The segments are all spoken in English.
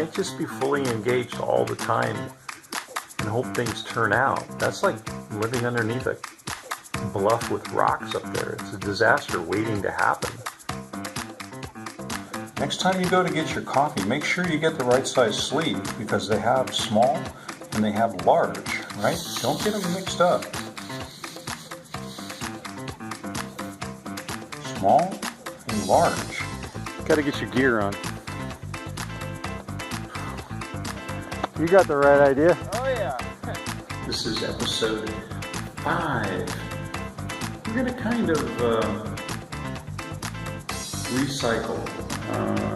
can't just be fully engaged all the time and hope things turn out. That's like living underneath a bluff with rocks up there. It's a disaster waiting to happen. Next time you go to get your coffee, make sure you get the right size sleeve, because they have small and they have large, right? Don't get them mixed up. Small and large. Got to get your gear on. You got the right idea. Oh yeah. This is episode 5. We're going to kind of recycle.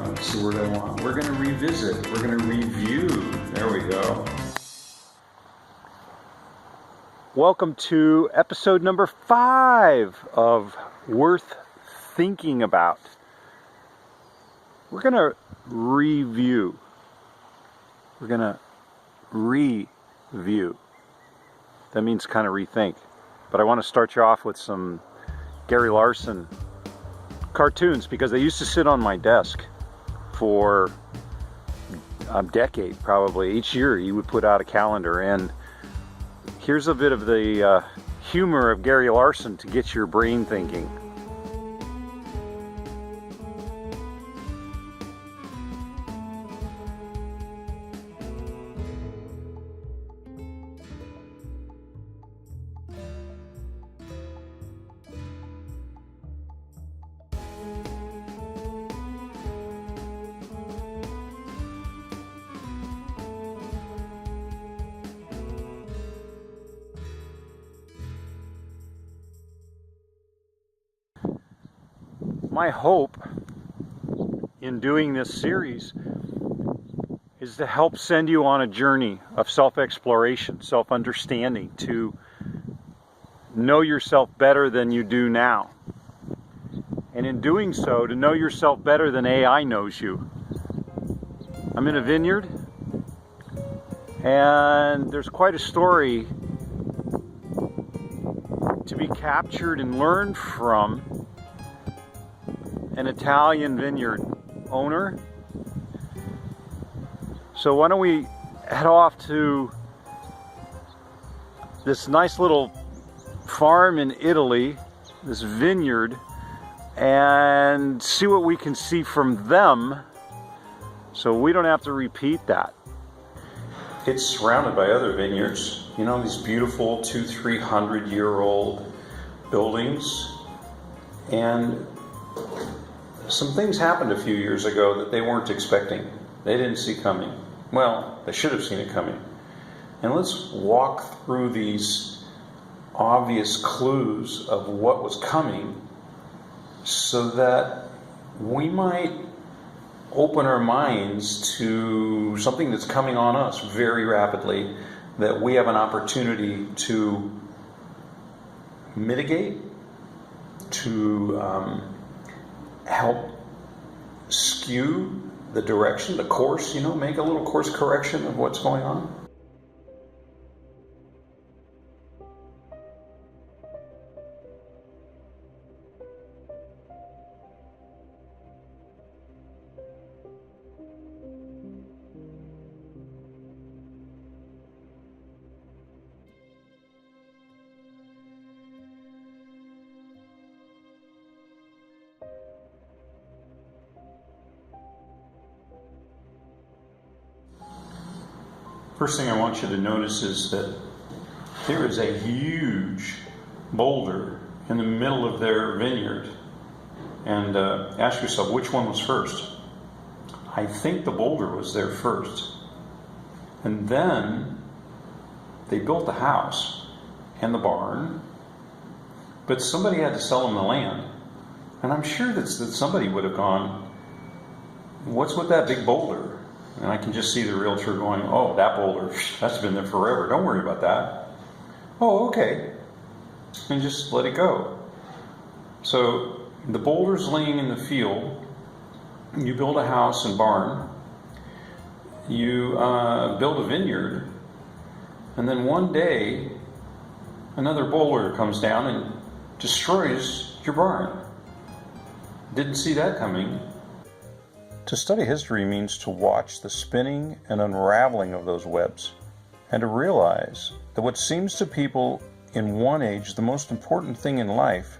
Let's see what I want. We're going to revisit. We're going to review. There we go. Welcome to episode number 5 of Worth Thinking About. We're going to review. We're going to review. That means kind of rethink. But I want to start you off with some Gary Larson cartoons, because they used to sit on my desk for a decade probably. Each year he would put out a calendar, and here's a bit of the humor of Gary Larson to get your brain thinking. My hope in doing this series is to help send you on a journey of self-exploration, self-understanding, to know yourself better than you do now. And in doing so, to know yourself better than AI knows you. I'm in a vineyard, and there's quite a story to be captured and learned from an Italian vineyard owner. So why don't we head off to this nice little farm in Italy, this vineyard, and see what we can see from them, so we don't have to repeat that. It's surrounded by other vineyards. You know, these beautiful 200-300-year-old buildings. And some things happened a few years ago that they weren't expecting. They didn't see coming. Well, they should have seen it coming. And let's walk through these obvious clues of what was coming, so that we might open our minds to something that's coming on us very rapidly, that we have an opportunity to mitigate, to help skew the direction, the course, make a little course correction of what's going on. First thing I want you to notice is that there is a huge boulder in the middle of their vineyard. And ask yourself, which one was first? I think the boulder was there first. And then they built the house and the barn, but somebody had to sell them the land. And I'm sure that somebody would have gone, what's with that big boulder? And I can just see the realtor going, oh, that boulder, that's been there forever. Don't worry about that. Oh, okay. And just let it go. So the boulder's laying in the field. You build a house and barn. You build a vineyard. And then one day, another boulder comes down and destroys your barn. Didn't see that coming. To study history means to watch the spinning and unraveling of those webs, and to realize that what seems to people in one age the most important thing in life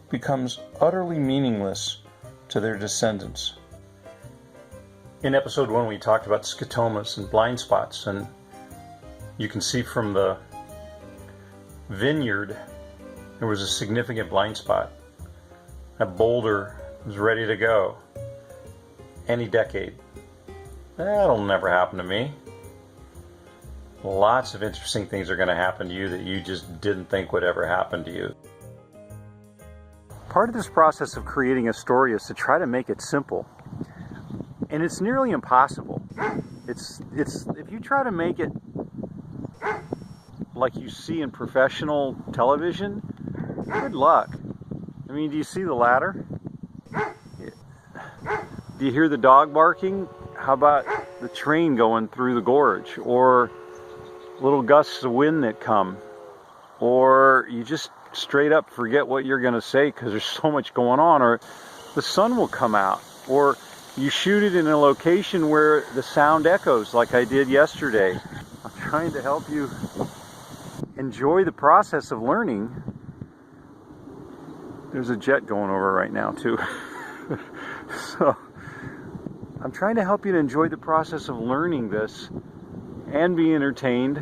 becomes utterly meaningless to their descendants. In episode 1, we talked about scotomas and blind spots, and you can see from the vineyard there was a significant blind spot. That boulder was ready to go any decade. That'll never happen to me. Lots of interesting things are going to happen to you that you just didn't think would ever happen to you. Part of this process of creating a story is to try to make it simple. And it's nearly impossible. It's if you try to make it like you see in professional television, good luck. I mean, do you see the ladder? Do you hear the dog barking? How about the train going through the gorge? Or little gusts of wind that come? Or you just straight up forget what you're going to say because there's so much going on? Or the sun will come out? Or you shoot it in a location where the sound echoes like I did yesterday. I'm trying to help you enjoy the process of learning. There's a jet going over right now too. So I'm trying to help you to enjoy the process of learning this and be entertained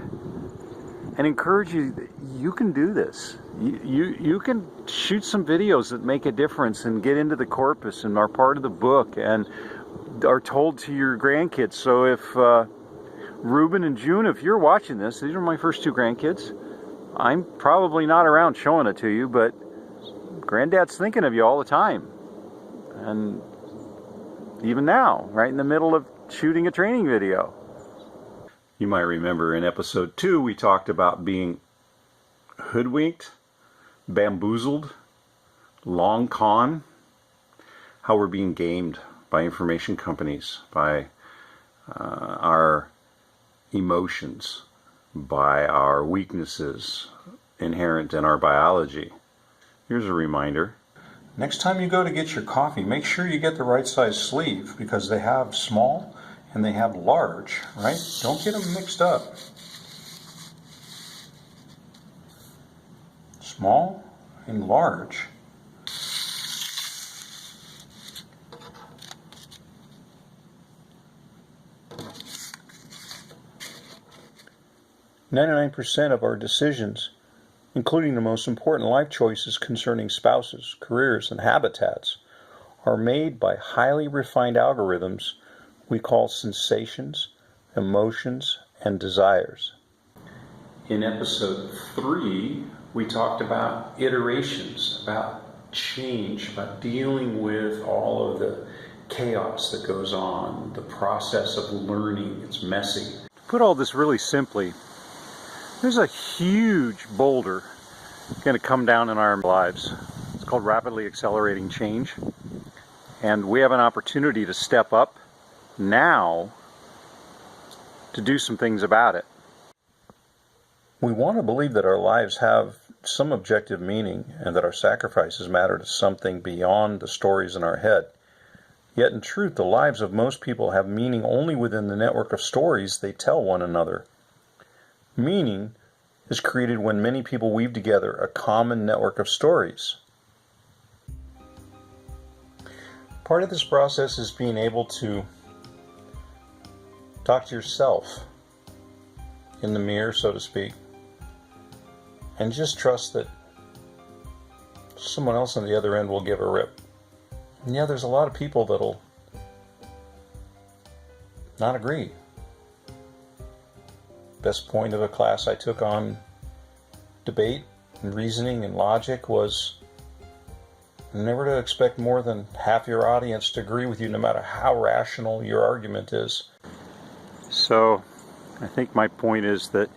and encourage you that you can do this. You can shoot some videos that make a difference and get into the corpus and are part of the book and are told to your grandkids. So if Ruben and June, if you're watching this, these are my first 2 grandkids. I'm probably not around showing it to you, but Granddad's thinking of you all the time. And even now, right in the middle of shooting a training video. You might remember in episode 2 we talked about being hoodwinked, bamboozled, long con, how we're being gamed by information companies, by our emotions, by our weaknesses inherent in our biology. Here's a reminder. Next time you go to get your coffee, make sure you get the right size sleeve because they have small and they have large, right? Don't get them mixed up. Small and large. "99% of our decisions, including the most important life choices concerning spouses, careers, and habitats, are made by highly refined algorithms we call sensations, emotions, and desires." In episode 3, we talked about iterations, about change, about dealing with all of the chaos that goes on, the process of learning. It's messy. Put all this really simply, there's a huge boulder going to come down in our lives. It's called rapidly accelerating change. And we have an opportunity to step up now to do some things about it. We want to believe that our lives have some objective meaning and that our sacrifices matter to something beyond the stories in our head. Yet in truth, the lives of most people have meaning only within the network of stories they tell one another. Meaning is created when many people weave together a common network of stories. Part of this process is being able to talk to yourself in the mirror, so to speak, and just trust that someone else on the other end will give a rip. And yeah, there's a lot of people that'll not agree. Best point of a class I took on debate and reasoning and logic was never to expect more than half your audience to agree with you, no matter how rational your argument is. So I think my point is that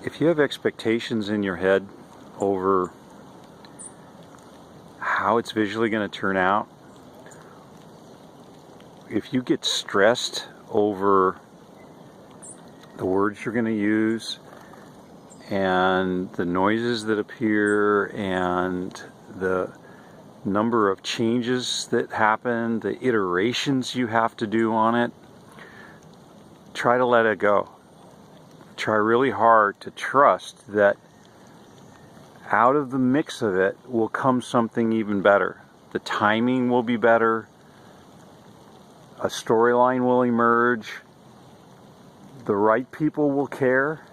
if you have expectations in your head over how it's visually going to turn out, if you get stressed over the words you're going to use and the noises that appear and the number of changes that happen, the iterations you have to do on it. Try to let it go. Try really hard to trust that out of the mix of it will come something even better. The timing will be better. A storyline will emerge. The right people will care.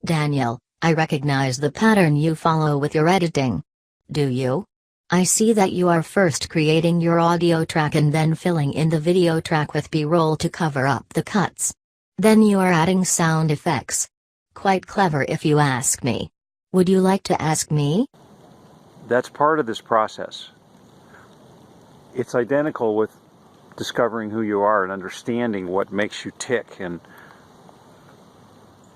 Daniel, I recognize the pattern you follow with your editing. Do you? I see that you are first creating your audio track and then filling in the video track with B-roll to cover up the cuts. Then you are adding sound effects. Quite clever if you ask me. Would you like to ask me? That's part of this process. It's identical with discovering who you are and understanding what makes you tick and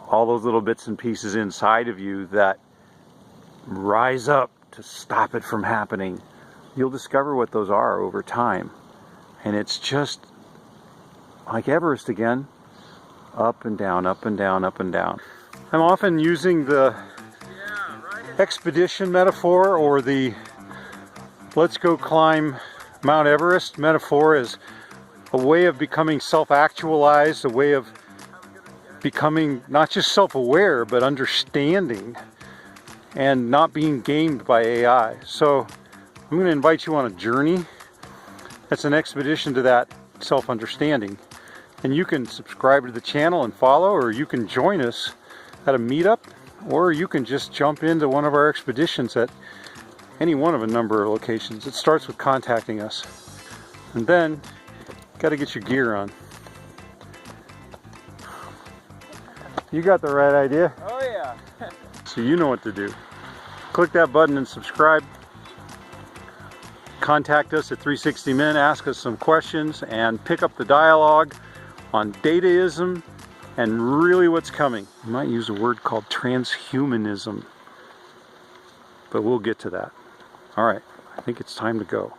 all those little bits and pieces inside of you that rise up to stop it from happening. You'll discover what those are over time. And it's just like Everest again. Up and down, up and down, up and down. I'm often using the expedition metaphor or the let's go climb Mount Everest metaphor as a way of becoming self-actualized, a way of becoming not just self-aware but understanding and not being gamed by AI. So I'm going to invite you on a journey that's an expedition to that self-understanding. And you can subscribe to the channel and follow, or you can join us at a meetup, or you can just jump into one of our expeditions at any one of a number of locations. It starts with contacting us. And then, got to get your gear on. You got the right idea. Oh yeah. So you know what to do. Click that button and subscribe. Contact us at 360 Min, ask us some questions, and pick up the dialogue on dataism and really what's coming. You might use a word called transhumanism, but we'll get to that. All right, I think it's time to go.